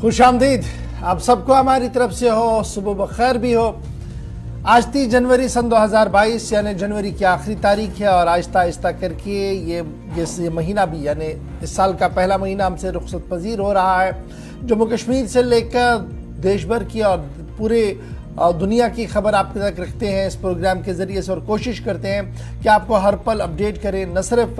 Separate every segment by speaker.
Speaker 1: खुशामदीद आप सबको हमारी तरफ से हो, सुबह बखैर भी हो। आज 30 जनवरी सन 2022 यानी जनवरी की आखिरी तारीख है और आहिस्ता आहिस्ता करके ये महीना भी यानी इस साल का पहला महीना हमसे रुखसत पजीर हो रहा है। जम्मू कश्मीर से लेकर देश भर की और पूरे दुनिया की खबर आपके तक रखते हैं इस प्रोग्राम के ज़रिए से और कोशिश करते हैं कि आपको हर पल अपडेट करें, न सिर्फ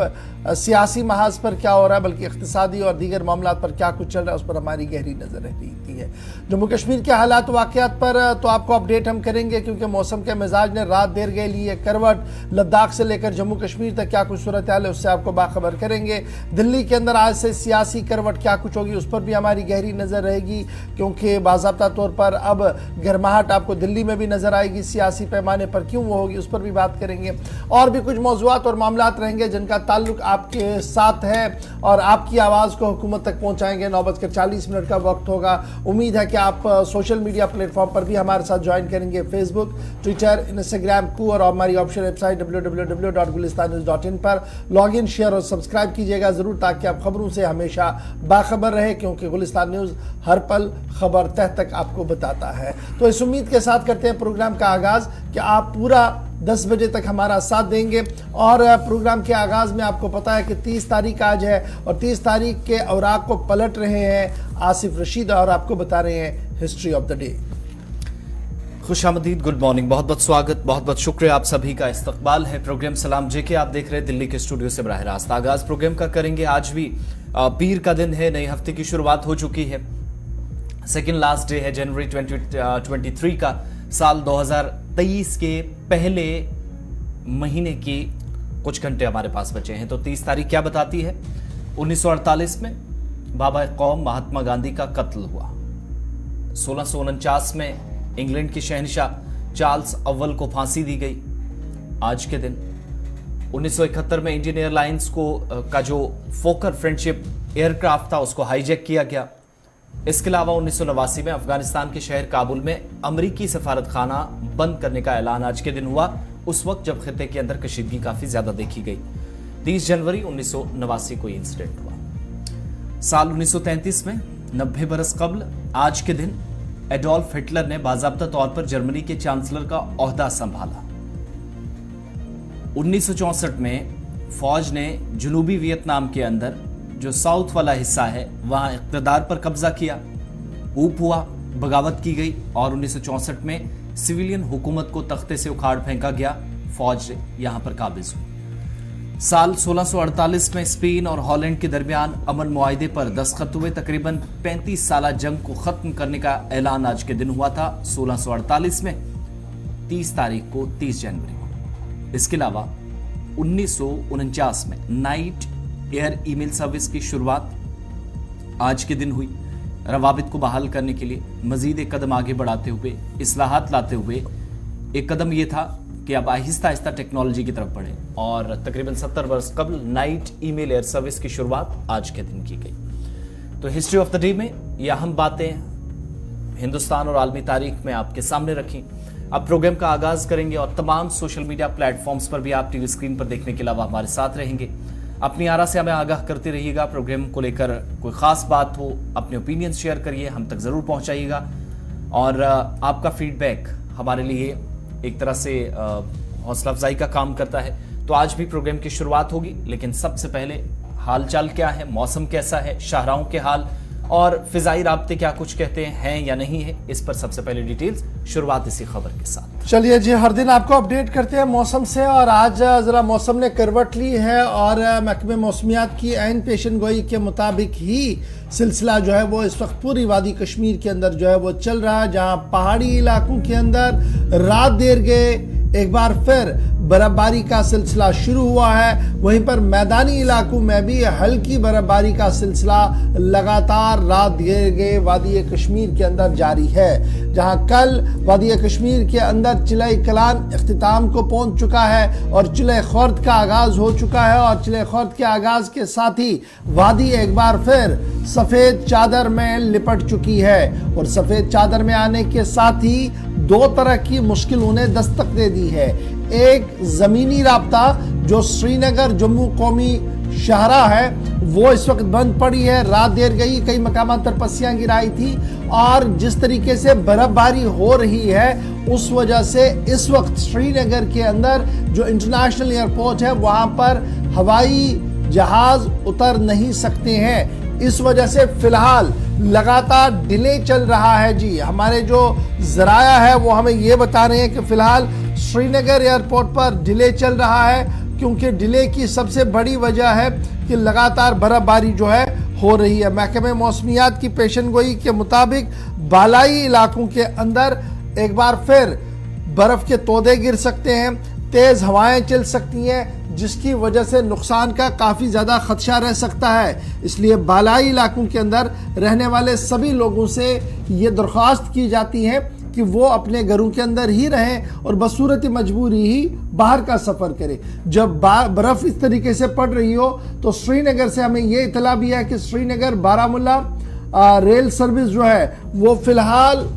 Speaker 1: सियासी महाज पर क्या हो रहा है बल्कि इक़्तिसादी और दीगर मामला पर क्या कुछ चल रहा है उस पर हमारी गहरी नज़र रहती है। जम्मू कश्मीर के हालात वाक़यात पर तो आपको अपडेट हम करेंगे क्योंकि मौसम के मिजाज ने रात देर गए ली है करवट। लद्दाख से लेकर जम्मू कश्मीर तक क्या कुछ सूरत हाल है उससे आपको बाखबर करेंगे। दिल्ली के अंदर आज से सियासी करवट क्या कुछ होगी उस पर भी हमारी गहरी नज़र रहेगी क्योंकि बाज़ाब्ता तौर पर अब गर्माहट आपको दिल्ली में भी नजर आएगी। सियासी पैमाने पर क्यों वो होगी उस पर भी बात करेंगे और भी कुछ मौज़ूआत और मामलात रहेंगे जिनका ताल्लुक आपके साथ है और आपकी आवाज़ को हुकूमत तक पहुंचाएंगे। 9:40 का वक्त होगा। उम्मीद है कि आप सोशल मीडिया प्लेटफॉर्म पर भी हमारे साथ ज्वाइन करेंगे, फेसबुक, ट्विटर, इंस्टाग्राम को और हमारी ऑफिशियल वेबसाइट www.gulistannews.in पर लॉग इन, शेयर और सब्सक्राइब कीजिएगा ज़रूर ताकि आप खबरों से हमेशा बाखबर रहे क्योंकि गुलिस्तान न्यूज़ हर पल खबर तह तक आपको बताता है। तो इस उम्मीद के साथ करते हैं प्रोग्राम का आगाज़ कि आप पूरा 10 बजे तक हमारा साथ देंगे और प्रोग्राम के आगाज़ में आपको पता है कि 30 तारीख आज है और 30 तारीख के औराक को पलट रहे हैं आसिफ रशीद और आपको बता रहे हैं हिस्ट्री ऑफ द डे।
Speaker 2: खुशामदीद, गुड मॉर्निंग, बहुत बहुत स्वागत, बहुत बहुत शुक्रिया, आप सभी का इस्तकबाल है। प्रोग्राम सलाम जेके आप देख रहे हैं दिल्ली के स्टूडियो से बराह रास्त। आगाज़ प्रोग्राम का करेंगे। आज भी पीर का दिन है, नए हफ्ते की शुरुआत हो चुकी है। सेकेंड लास्ट डे है जनवरी 2023 का। साल 2023 के पहले महीने की कुछ घंटे हमारे पास बचे हैं। तो 30 तारीख क्या बताती है? 1948 में बाबा कौम महात्मा गांधी का कत्ल हुआ। 1649 में इंग्लैंड के शहंशाह चार्ल्स अव्वल को फांसी दी गई आज के दिन। 1971 में इंडियन एयरलाइंस का जो फोकर फ्रेंडशिप एयरक्राफ्ट था उसको हाईजैक किया गया। इसके अलावा 1989 में अफगानिस्तान के शहर काबुल में अमरीकी सफारत खाना बंद करने का ऐलान आज के दिन हुआ, उस वक्त जब खिते के अंदर कशीदगी काफी ज्यादा देखी गई। 30 जनवरी 1989 को इंसिडेंट हुआ। साल 1933 में 90 बरस कबल आज के दिन एडोल्फ हिटलर ने बाज़ाब्ता तौर पर जर्मनी के चांसलर का ओहदा संभाला। 1964 में फौज ने जनूबी वियतनाम के अंदर जो साउथ वाला हिस्सा है वहां इक़्तिदार पर कब्जा किया, ऊप हुआ, बगावत की गई और 1964 में सिविलियन हुकूमत को तख्ते से उखाड़ फेंका गया। फौज यहां पर काबिज हुई। साल 1648 में स्पेन और हॉलैंड के दरमियान अमन मुआहिदे पर दस्तखत हुए। तकरीबन 35 साला जंग को खत्म करने का ऐलान आज के दिन हुआ था 1648 में, 30 तारीख को, 30 जनवरी को। इसके अलावा 1949 में नाइट एयर ईमेल सर्विस की शुरुआत आज के दिन हुई। रवाबित को बहाल करने के लिए मजीद एक कदम आगे बढ़ाते हुए, इस्लाहात लाते हुए एक कदम यह था कि अब आहिस्ता आहिस्ता टेक्नोलॉजी की तरफ बढ़े और तकरीबन 70 वर्ष कबल नाइट ईमेल एयर सर्विस की शुरुआत आज के दिन की गई। तो हिस्ट्री ऑफ द डे में यह अहम बातें हिंदुस्तान और आलमी तारीख में आपके सामने रखी। अब प्रोग्राम का आगाज करेंगे और तमाम सोशल मीडिया प्लेटफॉर्म्स पर भी आप टीवी स्क्रीन पर देखने के अलावा हमारे साथ रहेंगे। अपनी आरा से हमें आगाह करते रहिएगा। प्रोग्राम को लेकर कोई खास बात हो, अपने ओपिनियन शेयर करिए, हम तक जरूर पहुंचाइएगा और आपका फीडबैक हमारे लिए एक तरह से हौसला अफजाई का काम करता है। तो आज भी प्रोग्राम की शुरुआत होगी, लेकिन सबसे पहले हालचाल क्या है, मौसम कैसा है, शाहराहों के हाल और फिजाई राब्ते क्या कुछ कहते हैं या नहीं है, इस पर सबसे पहले डिटेल्स। शुरुआत इसी खबर के साथ।
Speaker 1: चलिए जी, हर दिन आपको अपडेट करते हैं मौसम से और आज जरा मौसम ने करवट ली है और महकमे मौसमियात की ऐन पेशन गोई के मुताबिक ही सिलसिला जो है वो इस वक्त पूरी वादी कश्मीर के अंदर जो है वो चल रहा है, जहां पहाड़ी इलाकों के अंदर रात देर गए एक बार फिर बर्फबारी का सिलसिला शुरू हुआ है। वहीं पर मैदानी इलाकों में भी हल्की बर्फबारी का सिलसिला लगातार रात देर गए वादी कश्मीर के अंदर जारी है, जहां कल वादी कश्मीर के अंदर चिले कलान इख्तिताम को पहुंच चुका है और चिले खुर्द का आगाज हो चुका है और चिले खुर्द के आगाज के साथ ही वादी एक बार फिर सफेद चादर में लिपट चुकी है और सफेद चादर में आने के साथ ही दो तरह की मुश्किल उन्हें दस्तक दे दी है। एक जमीनी राब्ता जो श्रीनगर जम्मू कौमी शाहरा है वो इस वक्त बंद पड़ी है। रात देर गई, कई मकामात पर पस्सियां गिराई थी और जिस तरीके से बर्फबारी हो रही है उस वजह से इस वक्त श्रीनगर के अंदर जो इंटरनेशनल एयरपोर्ट है वहां पर हवाई जहाज उतर नहीं सकते हैं। इस वजह से फिलहाल लगातार डिले चल रहा है। जी हमारे जो जराया है वो हमें ये बता रहे हैं कि फिलहाल श्रीनगर एयरपोर्ट पर डिले चल रहा है, क्योंकि डिले की सबसे बड़ी वजह है कि लगातार बर्फबारी जो है हो रही है। महकमे मौसमियात की पेशनगोई के मुताबिक बालाई इलाकों के अंदर एक बार फिर बर्फ के तोदे गिर सकते हैं, तेज हवाएं चल सकती हैं, जिसकी वजह से नुकसान का काफ़ी ज़्यादा खदशा रह सकता है। इसलिए बालाई इलाकों के अंदर रहने वाले सभी लोगों से ये दरख्वास्त की जाती है कि वो अपने घरों के अंदर ही रहें और बसूरत मजबूरी ही बाहर का सफ़र करें। जब बर्फ़ इस तरीके से पड़ रही हो तो श्रीनगर से हमें ये इतला भी है कि श्रीनगर बारामूला रेल सर्विस जो है वो फ़िलहाल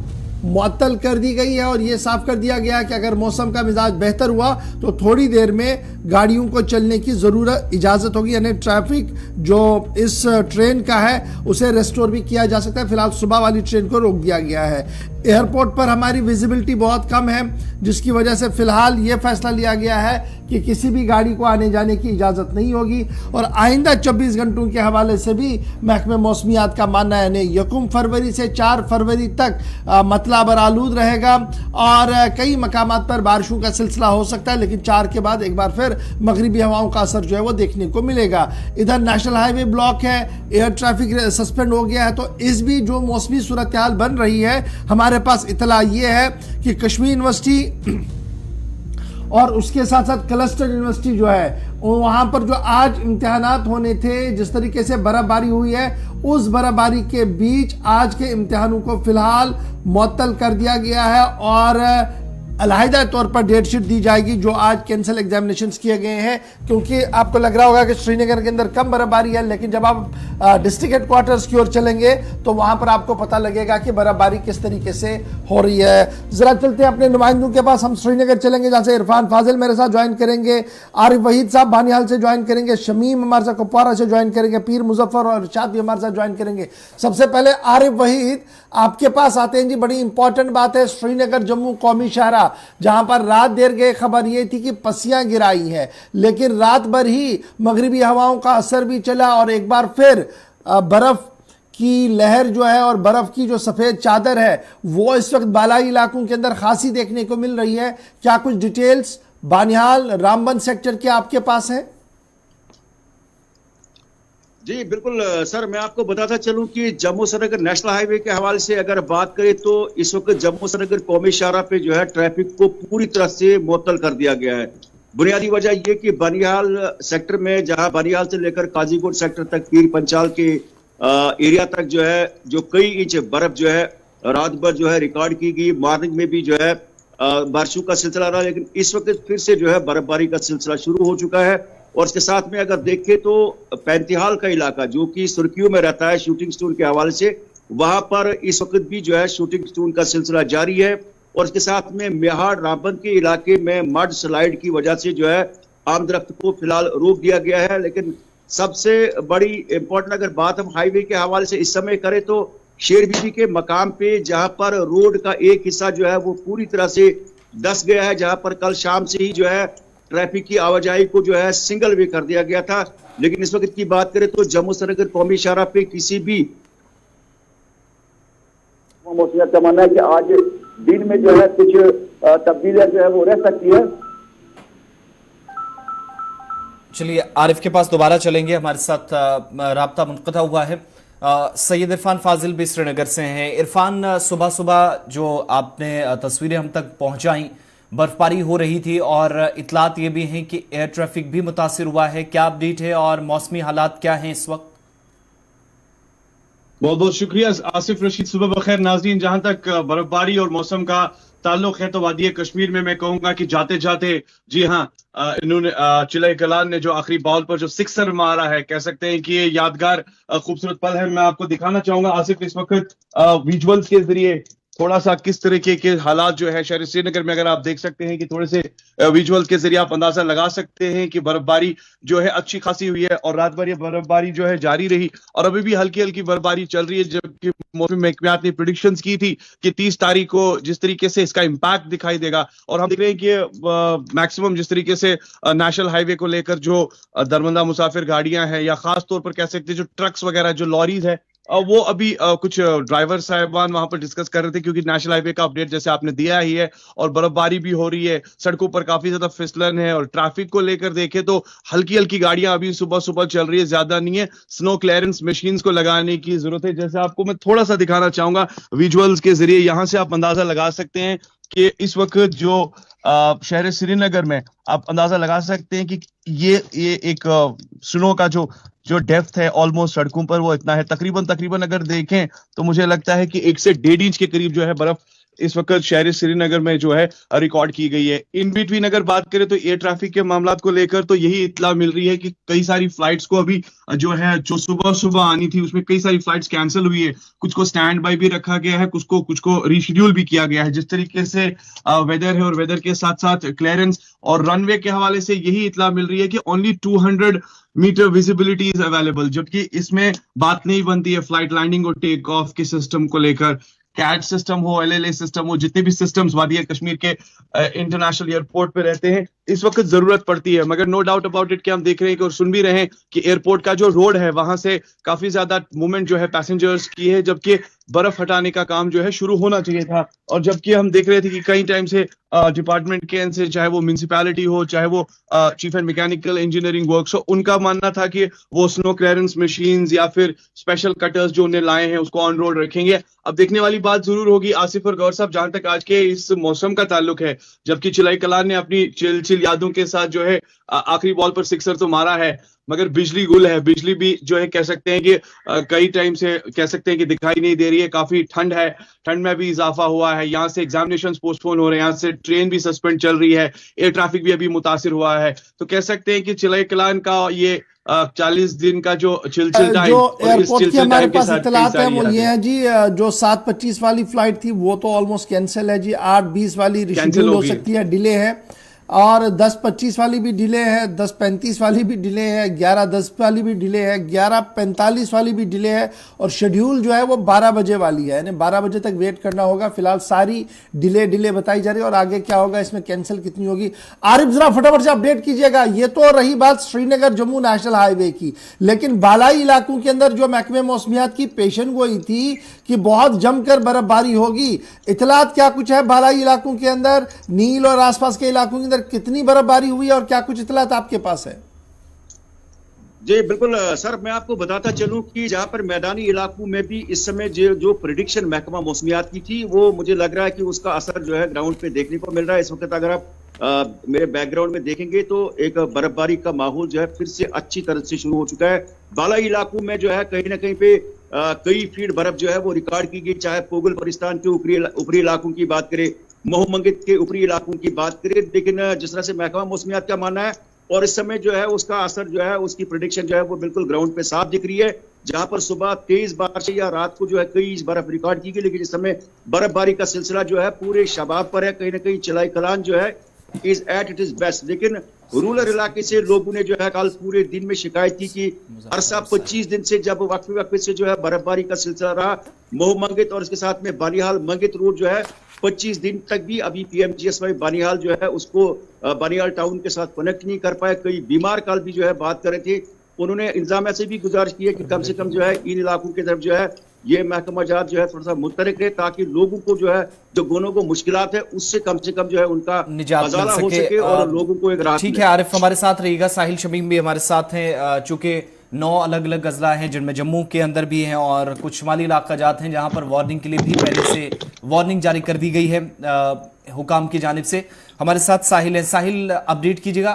Speaker 1: मुअत्तल कर दी गई है और ये साफ कर दिया गया कि अगर मौसम का मिजाज बेहतर हुआ तो थोड़ी देर में गाड़ियों को चलने की ज़रूरत इजाज़त होगी, यानी ट्रैफिक जो इस ट्रेन का है उसे रेस्टोर भी किया जा सकता है। फिलहाल सुबह वाली ट्रेन को रोक दिया गया है। एयरपोर्ट पर हमारी विजिबिलिटी बहुत कम है, जिसकी वजह से फिलहाल ये फैसला लिया गया है कि किसी भी गाड़ी को आने जाने की इजाज़त नहीं होगी और आइंदा 24 घंटों के हवाले से भी महकमे मौसमियात का मानना है यानी 1 फरवरी से 4 फरवरी तक मतला बरालूद रहेगा और कई मकामात पर बारिशों का सिलसिला हो सकता है, लेकिन 4 के बाद एक बार फिर मगरिबी हवाओं का असर जो है वो देखने को मिलेगा। इधर नेशनल हाईवे ब्लॉक है, एयर ट्रैफिक सस्पेंड हो गया है, तो इस भी जो मौसमी सूरत हाल बन रही है हमारे पास इतला ये है कि कश्मीर यूनिवर्सिटी और उसके साथ साथ क्लस्टर यूनिवर्सिटी जो है वहां पर जो आज इम्तिहानात होने थे, जिस तरीके से बर्फबारी हुई है उस बर्फबारी के बीच आज के इम्तिहानों को फिलहाल मुअत्तल कर दिया गया है और अलहदा तौर पर डेट शीट दी जाएगी जो आज कैंसिल एग्जामिनेशंस किए गए हैं। क्योंकि आपको लग रहा होगा कि श्रीनगर के अंदर कम बर्फबारी है, लेकिन जब आप डिस्ट्रिक्ट हेडक्वार्टर्स की ओर चलेंगे तो वहां पर आपको पता लगेगा कि बर्फबारी किस तरीके से हो रही है। जरा चलते हैं अपने नुमाइंदों के पास, हम श्रीनगर चलेंगे जहां से इरफान फाजिल मेरे साथ ज्वाइन करेंगे, आरिफ वहीद साहब बानिहाल से ज्वाइन करेंगे, शमीम हमारे साथ कुपवारा से ज्वाइन करेंगे, पीर मुजफ्फर और इरशाद भी हमारे साथ ज्वाइन करेंगे। सबसे पहले आरिफ वहीद आपके पास आते हैं जी। बड़ी इंपॉर्टेंट बात है, श्रीनगर जम्मू कौमी शाहरा जहां पर रात देर गए खबर यह थी कि पस्सियां गिराई हैं, लेकिन रात भर ही मगरिबी हवाओं का असर भी चला और एक बार फिर बर्फ की लहर जो है और बर्फ की जो सफेद चादर है वो इस वक्त बालाई इलाकों के अंदर खासी देखने को मिल रही है। क्या कुछ डिटेल्स बानिहाल रामबन सेक्टर के आपके पास है?
Speaker 3: जी बिल्कुल सर, मैं आपको बताता चलूं कि जम्मू श्रीनगर नेशनल हाईवे के हवाले से अगर बात करें तो इस वक्त जम्मू श्रीनगर कौमी शाहरा पे जो है ट्रैफिक को पूरी तरह से मुअत्तल कर दिया गया है। बुनियादी वजह यह कि बनिहाल सेक्टर में, जहां बनिहाल से लेकर काजीकोट सेक्टर तक पीर पंचाल के एरिया तक जो है जो कई इंच बर्फ जो है रात भर जो है रिकॉर्ड की गई। मॉर्निंग में भी जो है बारिशों का सिलसिला रहा, लेकिन इस वक्त फिर से जो है बर्फबारी का सिलसिला शुरू हो चुका है। और इसके साथ में अगर देखें तो पैंतीहाल का इलाका जो कि सुर्खियों में रहता है शूटिंग स्टोन के हवाले से, वहां पर इस वक्त भी जो है शूटिंग स्टोन का सिलसिला जारी है। और इसके साथ में मेहाड़ रामबन के इलाके में मड स्लाइड की वजह से जो है आम दरख्त को फिलहाल रोक दिया गया है। लेकिन सबसे बड़ी इंपॉर्टेंट अगर बात हम हाईवे के हवाले से इस समय करें तो शेर बीबी के मकाम पे जहां पर रोड का एक हिस्सा जो है वो पूरी तरह से धंस गया है, जहां पर कल शाम से ही जो है ट्रैफिक की आवाजाही को जो है सिंगल वे कर दिया गया था। लेकिन इस वक्त की बात करें तो जम्मू श्रीनगर कौमी शाहरा पे किसी भी मौसमियत का मानना है कि आज दिन में जो है कुछ तब्दीलियां जो है वो रह सकती है।
Speaker 2: चलिए आरिफ के पास दोबारा चलेंगे, हमारे साथ राब्ता मुनक़ता हुआ है। सैयद इरफान फाजिल भी श्रीनगर से हैं। इरफान, सुबह सुबह जो आपने तस्वीरें हम तक पहुंचाई, बर्फबारी हो रही थी और इतलात ये भी हैं कि एयर ट्रैफिक भी मुतासिर हुआ है, क्या अपडेट है और मौसमी हालात क्या हैं इस वक्त?
Speaker 4: बहुत बहुत शुक्रिया आसिफ रशीद। सुबह बखैर नाज़रीन। जहां तक बर्फबारी और मौसम का ताल्लुक है तो वादी कश्मीर में मैं कहूंगा कि जाते जाते जी हाँ इन्होंने चिल्ला कलान ने जो आखिरी बॉल पर जो सिक्सर मारा है, कह सकते हैं कि ये यादगार खूबसूरत पल है। मैं आपको दिखाना चाहूंगा आसिफ इस वक्त विजुअल्स के जरिए थोड़ा सा किस तरीके के हालात जो है शहर श्रीनगर में, अगर आप देख सकते हैं कि थोड़े से विजुअल के जरिए आप अंदाजा लगा सकते हैं कि बर्फबारी जो है अच्छी खासी हुई है और रात भर ये बर्फबारी जो है जारी रही और अभी भी हल्की हल्की बर्फबारी चल रही है। जबकि मौसम महकमियात ने प्रेडिक्शंस की थी कि 30 तारीख को जिस तरीके से इसका इम्पैक्ट दिखाई देगा, और हम देख रहे हैं कि मैक्सिमम जिस तरीके से नेशनल हाईवे को लेकर जो दरमंदा मुसाफिर गाड़ियां हैं या खास तौर पर कह सकते हैं जो ट्रक्स वगैरह जो लॉरीज है, वो अभी कुछ ड्राइवर साहिबान वहां पर डिस्कस कर रहे थे क्योंकि नेशनल हाईवे का अपडेट जैसे आपने दिया ही है और बर्फबारी भी हो रही है, सड़कों पर काफी ज्यादा फिसलन है और ट्रैफिक को लेकर देखें तो हल्की हल्की गाड़ियां अभी सुबह सुबह चल रही है, ज्यादा नहीं है। स्नो क्लियरेंस मशीन्स को लगाने की जरूरत है। जैसे आपको मैं थोड़ा सा दिखाना चाहूंगा विजुअल्स के जरिए, यहां से आप अंदाजा लगा सकते हैं कि इस वक्त जो शहर श्रीनगर में आप अंदाजा लगा सकते हैं कि ये एक स्नो का जो डेप्थ है ऑलमोस्ट सड़कों पर वो इतना है, तकरीबन अगर देखें तो मुझे लगता है कि 1 से 1.5 इंच के करीब जो है बर्फ इस वक्त शहर श्रीनगर में जो है रिकॉर्ड की गई है। इन बिटवीन अगर बात करें तो एयर ट्रैफिक के मामलात को लेकर तो यही इत्तला मिल रही है कि कई सारी फ्लाइट्स को अभी जो सुबह आनी थी उसमें कई सारी फ्लाइट्स कैंसिल हुई है, कुछ को स्टैंड बाय भी रखा गया है, कुछ को रीशेड्यूल भी किया गया है। जिस तरीके से वेदर है और वेदर के साथ साथ क्लियरेंस और रनवे के हवाले से यही इत्तला मिल रही है कि only 200 metre visibility is available, जबकि इसमें बात नहीं बनती है फ्लाइट लैंडिंग और टेक ऑफ के सिस्टम को लेकर। कैट सिस्टम हो, एलएलए सिस्टम हो, जितने भी सिस्टम्स वादिया कश्मीर के इंटरनेशनल एयरपोर्ट पे रहते हैं इस वक्त जरूरत पड़ती है। मगर नो डाउट अबाउट इट कि हम देख रहे हैं कि और सुन भी रहे हैं कि एयरपोर्ट का जो रोड है वहां से काफी ज्यादा मूवमेंट जो है पैसेंजर्स की है, जबकि बर्फ हटाने का काम जो है शुरू होना चाहिए था। और जबकि हम देख रहे थे कि कई टाइम से डिपार्टमेंट के एंड से, चाहे वो म्युनिसिपैलिटी हो, चाहे वो cheap and mechanical engineering works हो, उनका मानना था कि वो स्नो क्लियरेंस मशीन्स या फिर स्पेशल कटर्स जो उन्हें लाए हैं उसको ऑन रोड रखेंगे। अब देखने वाली बात जरूर होगी आसिफ और गौर साहब, जहां तक आज के इस मौसम का ताल्लुक है, जबकि चिलाई कलान ने अपनी चिल यादों के साथ जो है आखिरी बॉल पर सिक्सर तो मारा है, मगर बिजली गुल है। बिजली भी जो है कह सकते हैं कि कई टाइम से कह सकते हैं कि दिखाई नहीं दे रही है। काफी ठंड है, ठंड में भी इजाफा हुआ है, यहाँ से एग्जामिनेशंस पोस्टपोन हो रहे हैं, यहाँ से ट्रेन भी सस्पेंड चल रही है, एयर ट्रैफिक भी अभी मुतासिर हुआ है। तो कह सकते हैं कि चिलाई कलान का ये 40 दिन का जो चिलचिल टाइम,
Speaker 1: जो एयरपोर्ट की हमारे पास इत्तलात है वो ये है जी, जो 7:25 वाली फ्लाइट थी वो तो ऑलमोस्ट कैंसिल है जी, 8:20 वाली रिशेड्यूल हो सकती है, डिले है, और 10:25 वाली भी डिले है, 10:35 वाली भी डिले है, 11:10 वाली भी डिले है, 11:45 वाली भी डिले है, और शेड्यूल जो है वो 12 बजे वाली है, यानी 12 बजे तक वेट करना होगा। फिलहाल सारी डिले बताई जा रही है और आगे क्या होगा, इसमें कैंसिल कितनी होगी। आरिफ जरा फटाफट से अपडेट कीजिएगा। ये तो रही बात श्रीनगर जम्मू नेशनल हाईवे की, लेकिन बालाई इलाकों के अंदर जो महकमे मौसमियात की पेशन गोई थी कि बहुत जमकर बर्फबारी होगी, इतलात क्या कुछ है बालाई इलाकों के अंदर, नील और आसपास के इलाकों के अंदर कितनी बर्फबारी हुई है और क्या कुछ इतलात आपके पास है?
Speaker 3: जी बिल्कुल सर, मैं आपको बताता चलूं कि जहां पर मैदानी इलाकों में भी इस समय जो प्रेडिक्शन महकमा मौसमियात की थी वो मुझे लग रहा है कि उसका असर जो है ग्राउंड पे देखने को मिल रहा है। इस वक्त अगर आप मेरे बैकग्राउंड में देखेंगे तो एक बर्फबारी का माहौल जो है फिर से अच्छी तरह से शुरू हो चुका है। बालाई इलाकों में जो है कहीं ना कहीं पे कई फीट बर्फ जो है वो रिकॉर्ड की गई, चाहे पोगल परिस्तान के ऊपरी इलाकों की बात करें, मोहमंगित के ऊपरी इलाकों की बात करें। लेकिन जिस तरह से महकमा मौसमियात का मानना है और इस समय जो है उसका असर जो है उसकी प्रेडिक्शन जो है वो बिल्कुल ग्राउंड पे साफ दिख रही है। जहां पर सुबह तेज बारिश या रात को जो है कई बर्फ रिकॉर्ड की गई, लेकिन इस समय बर्फबारी का सिलसिला जो है पूरे शबाब पर है। कहीं ना कहीं चिलाई कलान जो है is at it is best. लेकिन रूरल इलाके से लोगों ने जो है कल पूरे दिन में शिकायत की कि अरसा 25 दिन से जब वक्फे से जो है बर्फबारी का सिलसिला रहा, मोहमंगित और इसके साथ में बानिहाल मंगित रोड जो है 25 दिन तक भी अभी पीएमजीएसवाई बानिहाल जो है उसको बानिहाल टाउन के साथ कनेक्ट नहीं कर पाए। कई बीमार कल भी जो है बात कर रहे थे, उन्होंने इंतजामिया से भी गुजारिश की है कि कम से कम जो है इन इलाकों की तरफ जो है ये महकमा जात जो है थोड़ा सा मुतरक रहे, ताकि लोगों को जो है जो गोनों को मुश्किलात है उससे कम से कम जो है उनका
Speaker 2: निजात मिल
Speaker 3: हो सके और लोगों को एक राहत।
Speaker 2: ठीक है आरिफ हमारे साथ रहिएगा, साहिल शमीम भी हमारे साथ हैं। चूंकि 9 अलग अलग अजला हैं जिनमें जम्मू के अंदर भी हैं और कुछ शुमाली इलाका जात हैं जहां पर वार्निंग के लिए भी पहले से वार्निंग जारी कर दी गई है हुकाम की जानिब से। हमारे साथ साहिल है। साहिल अपडेट कीजिएगा,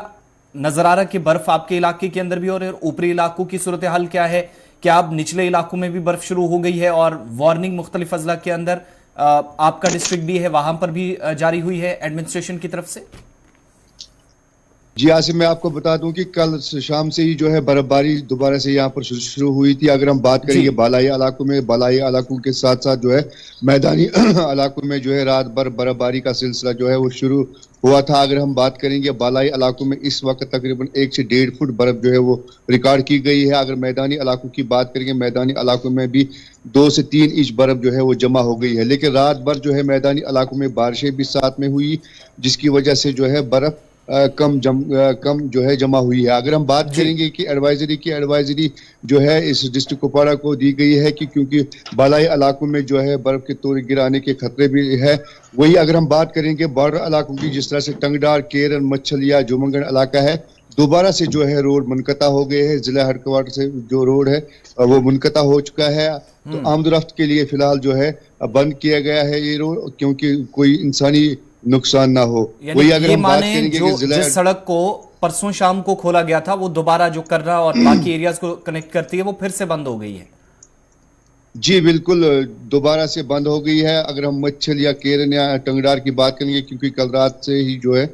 Speaker 2: नजर आ रहा है कि बर्फ आपके इलाके के अंदर भी हो रही है, और ऊपरी इलाकों की सूरत हाल क्या है? क्या अब निचले इलाकों में भी बर्फ शुरू हो गई है और वार्निंग मुख्तलिफ अजला के अंदर आपका डिस्ट्रिक्ट भी है वहां पर भी जारी हुई है एडमिनिस्ट्रेशन की तरफ से?
Speaker 5: जी आसिफ, मैं आपको बता दूं कि कल शाम से ही जो है बर्फबारी दोबारा से यहाँ पर शुरू हुई थी। अगर हम बात करेंगे बालाई इलाकों में, बालाई इलाकों के साथ साथ जो है मैदानी इलाकों में जो है रात भर बर्फबारी का सिलसिला जो है वो शुरू हुआ था। अगर हम बात करेंगे बालाई इलाकों में इस वक्त तकरीबन 1 से 1.5 फुट बर्फ जो है वो रिकॉर्ड की गई है। अगर मैदानी इलाकों की बात करेंगे, मैदानी इलाकों में भी 2 से 3 इंच बर्फ जो है वो जमा हो गई है। लेकिन रात भर जो है मैदानी इलाकों में बारिशें भी साथ में हुई, जिसकी वजह से जो है बर्फ कम जो है जमा हुई है। अगर हम बात करेंगे कि एडवाइजरी जो है इस डिस्ट्रिक्ट कुपवाड़ा को दी गई है कि क्योंकि बालाई इलाकों में जो है बर्फ के तोड़ गिराने के खतरे भी है। वही अगर हम बात करेंगे बॉर्डर इलाकों की, जिस तरह से टंगडार, केरन, मच्छलिया, जुमंगन इलाका है, दोबारा से जो है रोड मुनक़ता हो गए हैं। जिला हेडक्वार्टर से जो रोड है वो मुनक़ता हो चुका है। तो आमदोरफ्त के लिए फिलहाल जो है बंद किया गया है ये रोड, क्योंकि कोई इंसानी नुकसान ना हो। वही अगर हम बात करेंगे कि
Speaker 2: जिस सड़क को परसों शाम को खोला गया था वो दोबारा जो कर्रा और बाकी एरियाज को कनेक्ट करती है वो फिर से बंद हो गई है।
Speaker 5: जी बिल्कुल, दोबारा से बंद हो गई है। अगर हम मच्छल या केरन या टंगडार की बात करेंगे, क्योंकि कल रात से ही जो है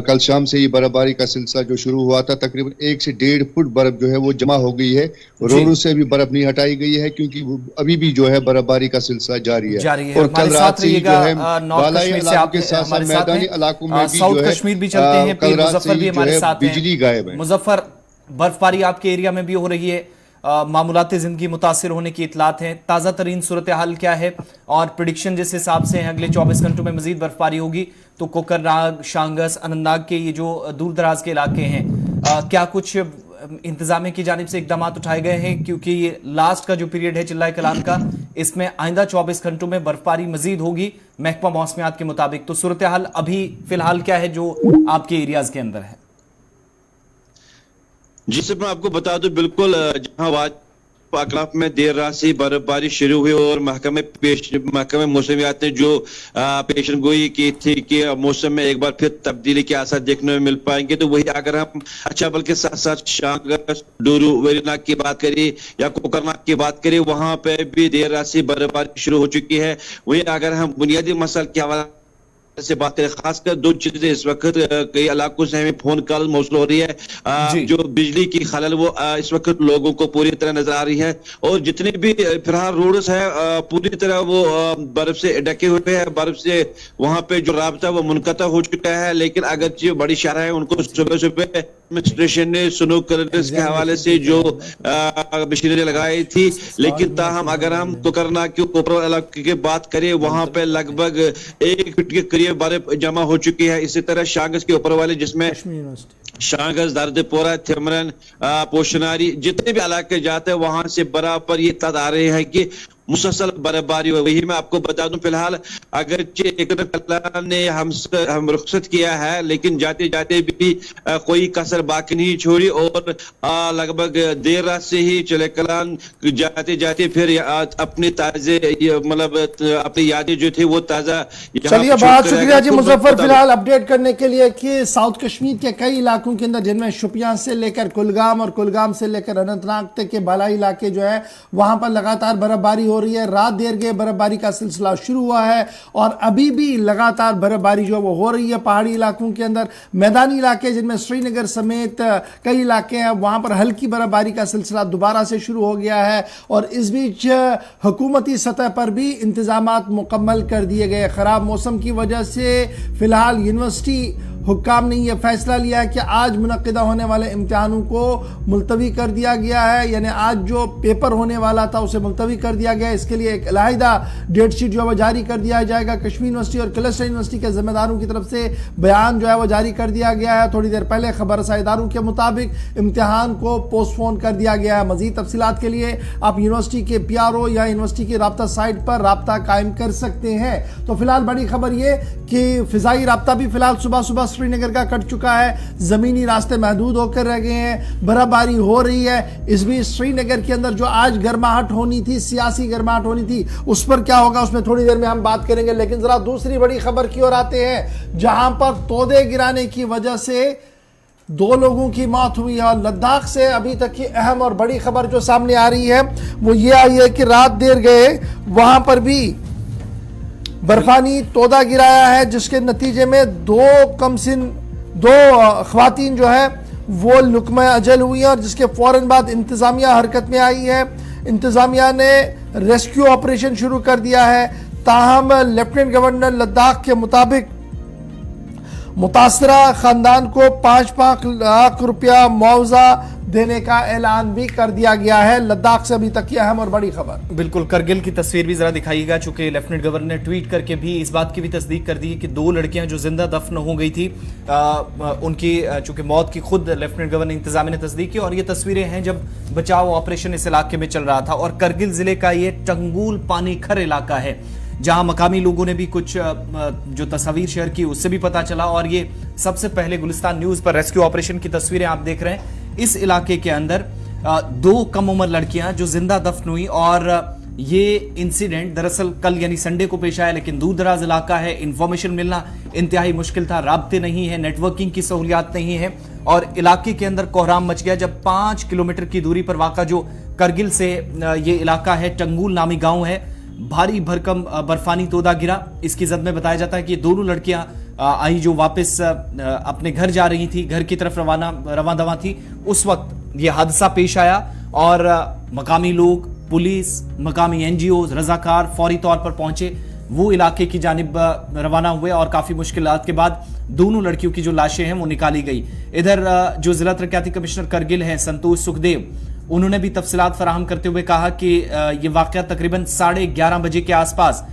Speaker 5: कल शाम से ही बर्फबारी का सिलसिला जो शुरू हुआ था, तकरीबन 1 से 1.5 फुट बर्फ जो है वो जमा हो गई है। रोडों से भी बर्फ नहीं हटाई गई है, क्योंकि अभी भी जो है बर्फबारी का सिलसिला जारी है। और कल रात से ही जो है बालाई इलाकों के साथ साथ मैदानी इलाकों में भी जो है
Speaker 2: कश्मीर भी चलते हैं,
Speaker 5: कल रात से ही जो है बिजली गायब है।
Speaker 2: मुजफ्फर, बर्फबारी आपके एरिया में भी हो रही है, मामूलाती जिंदगी मुतासिर होने की इतलात हैं। ताज़ा तरीन सूरत हाल क्या है और प्रिडिक्शन जिस हिसाब से अगले 24 घंटों में मजीद बर्फबारी होगी तो कोकरनाग, शांगस, अनंतनाग के ये जो दूर दराज के इलाके हैं, क्या कुछ इंतजामिया की जानिब से इकदाम उठाए गए हैं? क्योंकि ये लास्ट का जो पीरियड है चिल्लाए कलाम का, इसमें आइंदा 24 घंटों में बर्फबारी मजीद होगी महकमा मौसमियात के मुताबिक। तो सूरत हाल अभी फिलहाल क्या है जो आपके एरियाज के अंदर है?
Speaker 3: जी सर, मैं आपको बता दूं, बिल्कुल जहां अकलाफ में देर रात से बर्फबारी शुरू हुई और महकमे मौसमियात ने जो पेशन गोई की थी कि मौसम में एक बार फिर तब्दीली के आसार देखने में मिल पाएंगे, तो वही अगर हम अच्छा बल्कि साथ साथ शांगस, डूरू, वेरीनाग की बात करें या कोकरनाग की बात करें, वहां पे भी देर रात से बर्फबारी शुरू हो चुकी है। वही अगर हम बुनियादी मसल के हवाले से बात करें, खासकर 2 चीजें इस वक्त कई इलाकों से हमें फोन कॉल मौसूल हो रही है। जो बिजली की खलल वो इस वक्त लोगों को पूरी तरह नजर आ रही है, और जितने भी फिलहाल रोड्स है पूरी तरह वो बर्फ से ढके हुए हैं। बर्फ से वहां पे जो राबता वो मुनक़ता हो चुका है। लेकिन अगर जो बड़ी शहर है उनको सुबह सुबह एडमिनिस्ट्रेशन ने स्नो क्लियरेंस के हवाले से जो मशीनरी लगाई थी, लेकिन ताहम अगर हम कोकरनाग के कोपरा इलाके की बात करें, वहां पे लगभग 1 फीट के करीब बर्फ जमा हो चुकी है। इसी तरह शांगस के ऊपर वाले, जिसमें शांगस, दर्दपोरा, थिमरन, पोशनारी, जितने भी इलाके जाते हैं वहां से बराबर ये तद आ रहे हैं कि मुसलसल बर्फबारी हो। वही मैं आपको बता दूं, फिलहाल अगर ने हम रुखसत किया है, लेकिन जाते जाते भी कोई कसर बाकी नहीं छोड़ी, और लगभग देर रात से ही चले कलान जाते जाते फिर अपने ताजे मतलब अपनी यादें जो थी वो ताजा।
Speaker 1: चलिए, बहुत शुक्रिया जी मुजफ्फर फिलहाल अपडेट करने के लिए कि साउथ कश्मीर के कई इलाकों के अंदर, जिनमें शुपियां से लेकर कुलगाम और कुलगाम से लेकर अनंतनाग तक के बालाई इलाके जो है वहां पर लगातार बर्फबारी हो रही है। रात देर गए बर्फबारी का सिलसिला शुरू हुआ है और अभी भी लगातार बर्फबारी जो वो हो रही है पहाड़ी इलाकों के अंदर। मैदानी इलाके जिनमें श्रीनगर समेत कई इलाके हैं, वहां पर हल्की बर्फबारी का सिलसिला दोबारा से शुरू हो गया है। और इस बीच हुकूमती सतह पर भी इंतजामात मुकम्मल कर दिए गए। खराब मौसम की वजह से फिलहाल यूनिवर्सिटी हुक्काम ने यह फैसला लिया है कि आज मुनक्किदा होने वाले इम्तिहानों को मुलतवी कर दिया गया है, यानी आज जो पेपर होने वाला था उसे मुलतवी कर दिया गया है। इसके लिए एक अलहदा डेट शीट जो है वो जारी कर दिया जाएगा। कश्मीर यूनिवर्सिटी और क्लस्टर यूनिवर्सिटी के जिम्मेदारों की तरफ से बयान जो है वो जारी कर दिया गया है। थोड़ी देर पहले खबर रसाई इदारों के मुताबिक इम्तिहान को पोस्टपोन कर दिया गया है। मजीद तफसीलात के लिए आप यूनिवर्सिटी के PRO या यूनिवर्सिटी की राब्ता साइट पर राब्ता कायम कर सकते हैं। तो फिलहाल बड़ी खबर ये कि फिजाई राब्ता भी फिलहाल सुबह सुबह श्रीनगर का कट चुका है, जमीनी रास्ते महदूद होकर रह गए हैं, बर्फबारी हो रही है। इस बीच श्रीनगर के अंदर जो आज गर्माहट होनी थी, सियासी गर्माहट होनी थी, उस पर क्या होगा उसमें थोड़ी देर में हम बात करेंगे। लेकिन जरा दूसरी बड़ी खबर की ओर आते हैं, जहां पर तोदे गिराने की वजह से 2 लोगों की मौत हुई है। और लद्दाख से अभी तक की अहम और बड़ी खबर जो सामने आ रही है वो ये आई है कि रात देर गए वहां पर भी बर्फानी तोदा गिराया है, जिसके नतीजे में 2 कमसिन दो ख्वातीन जो है वो लुकमा अजल हुई हैं और जिसके फौरन बाद इंतजामिया हरकत में आई है। इंतजामिया ने रेस्क्यू ऑपरेशन शुरू कर दिया है। ताहम लेफ्टिनेंट गवर्नर लद्दाख के मुताबिक मुतासरा खानदान को 5-5 लाख रुपया मुआवजा देने का ऐलान भी कर दिया गया है। लद्दाख से अभी तक की अहम और बड़ी खबर।
Speaker 2: बिल्कुल, करगिल की तस्वीर भी जरा दिखाइएगा, चूंकि लेफ्टिनेंट गवर्नर ने ट्वीट करके भी इस बात की भी तस्दीक कर दी कि 2 लड़कियां जो जिंदा दफन हो गई थी उनकी चूंकि मौत की खुद लेफ्टिनेंट गवर्नर इंतजामिया ने तस्दीक की। और ये तस्वीरें हैं जब बचाव ऑपरेशन इस इलाके में चल रहा था। और करगिल जिले का ये टंगूल पानीखर इलाका है जहां मकामी लोगों ने भी कुछ जो तस्वीर शेयर की उससे भी पता चला। और ये सबसे पहले गुलिस्तान न्यूज पर रेस्क्यू ऑपरेशन की तस्वीरें आप देख रहे हैं। इस इलाके के अंदर 2 कम उम्र लड़कियां जो जिंदा दफन हुई। और ये इंसिडेंट दरअसल कल यानी संडे को पेश आया, लेकिन दूर दराज इलाका है, इंफॉर्मेशन मिलना इंतहाई मुश्किल था, राब्ते नहीं है, नेटवर्किंग की सहूलियात नहीं है। और इलाके के अंदर कोहराम मच गया जब 5 किलोमीटर की दूरी पर वाक़ा जो करगिल से ये इलाका है, टंगूल नामी गांव है, भारी भरकम बर्फानी तोदा गिरा। इसकी जद में बताया जाता है कि दोनों लड़कियां आई जो वापस अपने घर जा रही थी, घर की तरफ रवाना दवा थी, उस वक्त ये हादसा पेश आया। और मकामी लोग, पुलिस, मकामी एनजीओ, रजाकार फौरी तौर पर पहुंचे, वो इलाके की जानिब रवाना हुए और काफी मुश्किलात के बाद दोनों लड़कियों की जो लाशें हैं वो निकाली गई। इधर जो जिला तरक्याती कमिश्नर करगिल हैं संतोष सुखदेव, उन्होंने भी तफसीलात फराहम करते हुए कहा कि ये वाकया तकरीबन 11:30 बजे के आसपास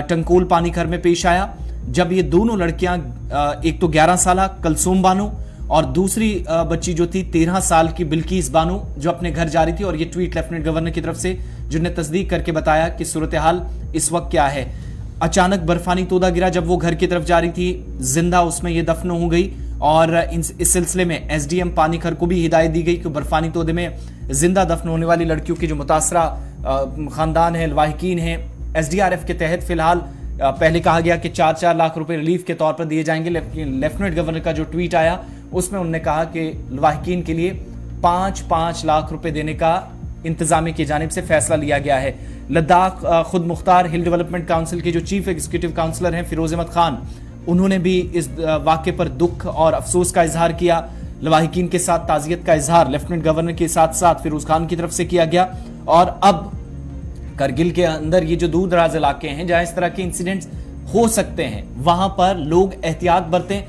Speaker 2: टंकोल पानीखर में पेश आया, जब ये दोनों लड़कियां, एक तो 11 साल कलसूम बानो और दूसरी बच्ची जो थी 13 साल की बिल्किस बानो, जो अपने घर जा रही थी। और ये ट्वीट लेफ्टिनेंट गवर्नर की तरफ से जिन्हें तस्दीक करके बताया कि सूरत हाल इस वक्त क्या है। अचानक बर्फानी तोदा गिरा जब वो घर की तरफ जा रही थी, जिंदा उसमें ये दफन हो गई। और इस सिलसिले में एसडीएम पानीखर को भी हिदायत दी गई कि बर्फानी तोदे में जिंदा दफन होने वाली लड़कियों की जो मुतासरा खानदान है, लवाहिकीन है, एसडीआरएफ के तहत फिलहाल पहले कहा गया कि 4-4 लाख रुपए रिलीफ के तौर पर दिए जाएंगे। लेफ्टिनेंट गवर्नर का जो ट्वीट आया उसमें उन्होंने कहा कि लवाहिकीन के लिए 5-5 लाख रुपए देने का इंतजामिया की जानिब से फैसला लिया गया है। लद्दाख खुद मुख्तार हिल डेवलपमेंट काउंसिल के जो चीफ एग्जीक्यूटिव काउंसलर हैं फिरोज अहमद खान, उन्होंने भी इस वाक़े पर दुख और अफसोस का इजहार किया। लवाहिकीन के साथ ताज़ियत का इजहार लेफ्टिनेंट गवर्नर के साथ साथ फिरोज खान की तरफ से किया गया। और अब करगिल के अंदर ये जो दूर दराज इलाके हैं जहां इस तरह के इंसिडेंट्स हो सकते हैं, वहां पर लोग एहतियात बरतें।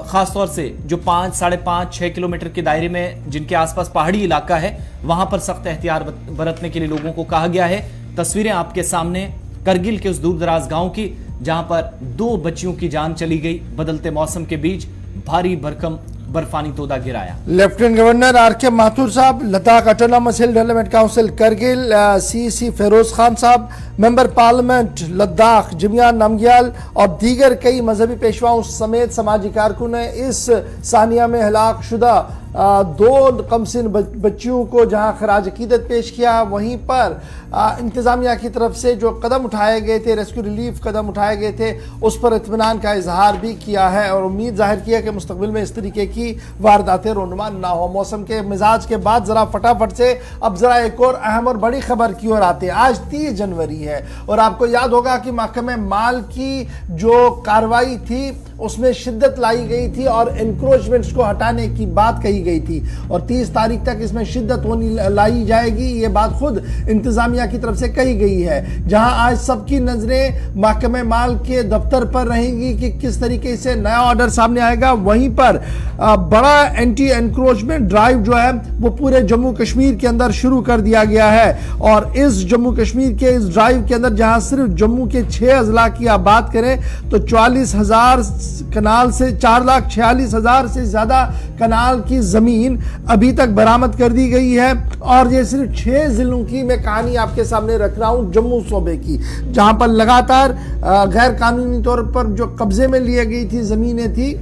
Speaker 2: खासतौर से जो 5, 5.5, 6 किलोमीटर के दायरे में जिनके आसपास पहाड़ी इलाका है, वहां पर सख्त एहतियात बरतने के लिए लोगों को कहा गया है। तस्वीरें आपके सामने करगिल के उस दूर दराज गांव की जहां पर 2 बच्चियों की जान चली गई बदलते मौसम के बीच भारी भरकम बर्फानी तोदा गिराया।
Speaker 1: Lieutenant governor R K. माथुर साहब, Ladakh autonomous hill development council Kargil, CC Firoz Khan साहब, मेंबर पार्लियामेंट लद्दाख जमियान नामग्याल और दीगर कई मजहबी पेशवाओं समेत समाजी कारकुन ने इस सानिया में हलाक शुदा 2 कमसिन बच्चियों को जहां खराज अकीदत पेश किया, वहीं पर इंतजामिया की तरफ से जो कदम उठाए गए थे, रेस्क्यू रिलीफ कदम उठाए गए थे, उस पर इत्मीनान का इजहार भी किया है और उम्मीद जाहिर किया कि मुस्तकबिल में इस तरीके की वारदातें रोनुमा ना हो। मौसम के मिजाज के बाद जरा फटाफट से अब जरा एक और अहम और बड़ी खबर की ओर आते हैं। आज 30 जनवरी है और आपको याद होगा कि महकमे माल की जो कार्रवाई थी उसमें शिद्दत लाई गई थी और एनक्रोचमेंट्स को हटाने की बात कही गई थी और 30 तारीख तक इसमें शिद्दत लाई जाएगी, ये बात खुद इंतजामिया की तरफ से कही गई है। जहां आज सबकी नजरें महकमे माल के दफ्तर पर रहेंगी कि किस तरीके से नया ऑर्डर सामने आएगा, वहीं पर बड़ा एंटी एनक्रोचमेंट ड्राइव जो है वो पूरे जम्मू कश्मीर के अंदर शुरू कर दिया गया है। और इस जम्मू कश्मीर के इस ड्राइव के अंदर जहां सिर्फ जम्मू के 6 अजला की आप बात करें तो 44,000 कनाल से 4,46,000 से ज्यादा कनाल की जमीन अभी तक बरामद कर दी गई है। और ये सिर्फ 6 जिलों की मैं कहानी आपके सामने रख रहा हूं, जम्मू सूबे की, जहां पर लगातार गैर कानूनी तौर पर जो कब्जे में ली गई थी जमीनें थी,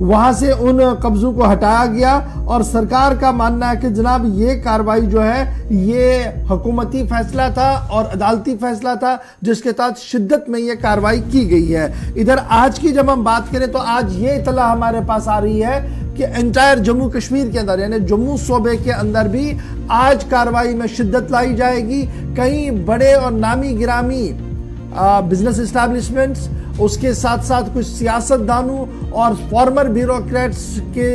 Speaker 1: वहां से उन कब्जों को हटाया गया। और सरकार का मानना है कि जनाब ये कार्रवाई जो है ये हुकूमती फैसला था और अदालती फैसला था जिसके तहत शिद्दत में ये कार्रवाई की गई है। इधर आज की जब हम बात करें तो आज ये इतला हमारे पास आ रही है कि एंटायर जम्मू कश्मीर के अंदर यानी जम्मू सूबे के अंदर भी आज कार्रवाई में शिद्दत लाई जाएगी। कई बड़े और नामी गिरामी बिजनेस एस्टैब्लिशमेंट्स उसके साथ साथ कुछ सियासतदानों और फॉर्मर ब्यूरोक्रेट्स के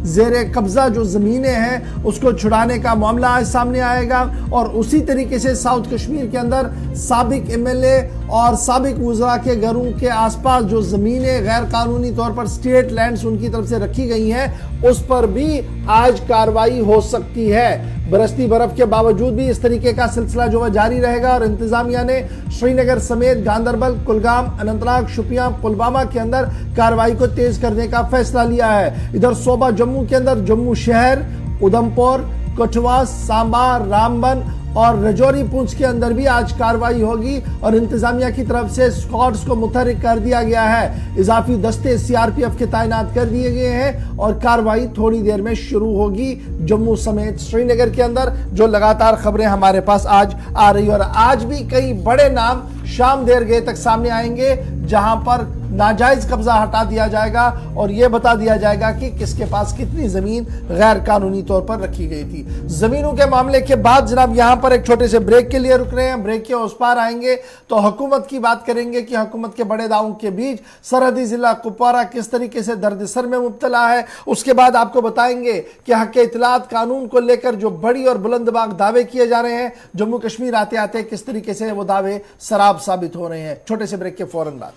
Speaker 1: जेरे कब्जा जो ज़मीनें हैं उसको छुड़ाने का मामला आज सामने आएगा। और उसी तरीके से साउथ कश्मीर के अंदर साबिक एमएलए और साबिक वज़रा के घरों के आसपास जो ज़मीनें गैर कानूनी तौर पर स्टेट लैंड्स उनकी तरफ से रखी गई हैं उस पर भी आज कार्रवाई हो सकती है। बरसती बर्फ के बावजूद भी इस तरीके का सिलसिला जो है जारी रहेगा और इंतजामिया ने श्रीनगर समेत गांदरबल, कुलगाम, अनंतनाग, शुपियां, पुलवामा के अंदर कार्रवाई को तेज करने का फैसला लिया है। इधर सोबा जम्मू के अंदर जम्मू शहर, उधमपुर, कठुआ, सांबा, रामबन और रजौरी पुंछ के अंदर भी आज कार्रवाई होगी और इंतजामिया की तरफ से स्क्वाड्स को मुतहरिक कर दिया गया है। इजाफी दस्ते सीआरपीएफ के तैनात कर दिए गए हैं और कार्रवाई थोड़ी देर में शुरू होगी जम्मू समेत श्रीनगर के अंदर, जो लगातार खबरें हमारे पास आज आ रही है। और आज भी कई बड़े नाम शाम देर गए तक सामने आएंगे जहां पर नाजायज कब्जा हटा दिया जाएगा और यह बता दिया जाएगा कि किसके पास कितनी जमीन गैर कानूनी तौर पर रखी गई थी। जमीनों के मामले के बाद जनाब यहां पर एक छोटे से ब्रेक के लिए रुक रहे हैं। ब्रेक के उस पार आएंगे तो हुकूमत की बात करेंगे कि हुकूमत के बड़े दावों के बीच सरहदी जिला कुपवारा किस तरीके से दर्द-ए-सर में मुब्तला है। उसके बाद आपको बताएंगे कि हक इत्तलात कानून को लेकर जो बड़ी और बुलंदबाग दावे किए जा रहे हैं जम्मू कश्मीर आते आते किस तरीके से वो दावे सराब साबित हो रहे हैं। छोटे से ब्रेक के फौरन बाद